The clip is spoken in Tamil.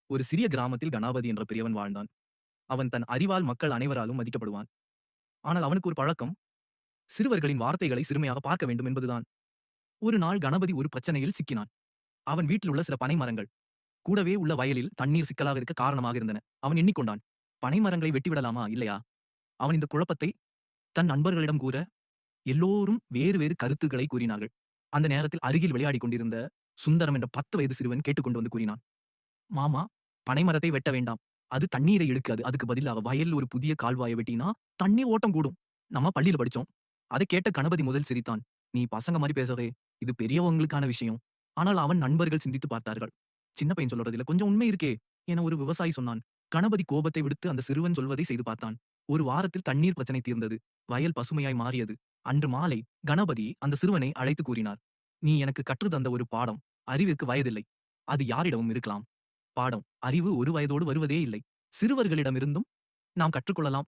ஒரு சிறிய கிராமத்தில் கணபதி என்ற பெரியவன் வாழ்ந்தான். அவன் தன் அறிவால் மக்கள் அனைவராலும் மதிக்கப்படுவான். ஆனால் அவனுக்கு ஒரு பழக்கம், சிறுவர்களின் வார்த்தைகளை சிறுமையாக பார்க்க வேண்டும் என்பதுதான். ஒரு நாள் கணபதி ஒரு பிரச்சனையில் சிக்கினான். அவன் வீட்டில் உள்ள சில பனை மரங்கள், கூடவே உள்ள வயலில் தண்ணீர் சிக்கலாக இருக்க காரணமாக இருந்தன. அவன் எண்ணிக்கொண்டான். பனை மரங்களை வெட்டிவிடலாமா? இல்லையா? அவன் இந்த குழப்பத்தை தன் நண்பர்களிடம் கூற, எல்லோரும் வேறு வேறு கருத்துக்களை கூறினார்கள். அந்த நேரத்தில் அருகில் விளையாடிக் கொண்டிருந்த சுந்தரம் என்ற 10 வயது சிறுவன் கேட்டுக்கொண்டு வந்து கூறினான். மாமா, பனை மரத்தை வெட்ட வேண்டாம். அது தண்ணீரை இழுக்காது. அதுக்கு பதிலா வயல்ல ஒரு புதிய கால்வாய வெட்டினா, தண்ணீர் ஓட்டம் கூடும். நம்ம பள்ளியில படிச்சோம். அதைக் கேட்ட கணபதி முதல் சிரித்தான். நீ பசங்க மாரி பேசாதே. இது பெரியவங்களுக்கான விஷயம். ஆனால் அவன் நண்பர்கள் சிந்தித்துப் பார்த்தார்கள். சின்ன பையன் சொல்றதுல கொஞ்சம் உண்மை இருக்கே, என ஒரு விவசாயி சொன்னான். கணபதி கோபத்தை விடுத்து அந்த சிறுவன் சொல்வதை செய்து பார்த்தான். ஒரு வாரத்தில் தண்ணீர் பிரச்சனை தீர்ந்தது. வயல் பசுமையாய் மாறியது. அன்று மாலை கணபதி அந்த சிறுவனை அழைத்து கூறினார். நீ எனக்கு கற்றுத் தந்த ஒரு பாடம். அறிவுக்கு வயதில்லை. அது யாரிடமும் இருக்கலாம். பாடம். அறிவு ஒரு வயதோடு வருவதே இல்லை. சிறுவர்களிடமிருந்தும் நாம் கற்றுக்கொள்ளலாம்.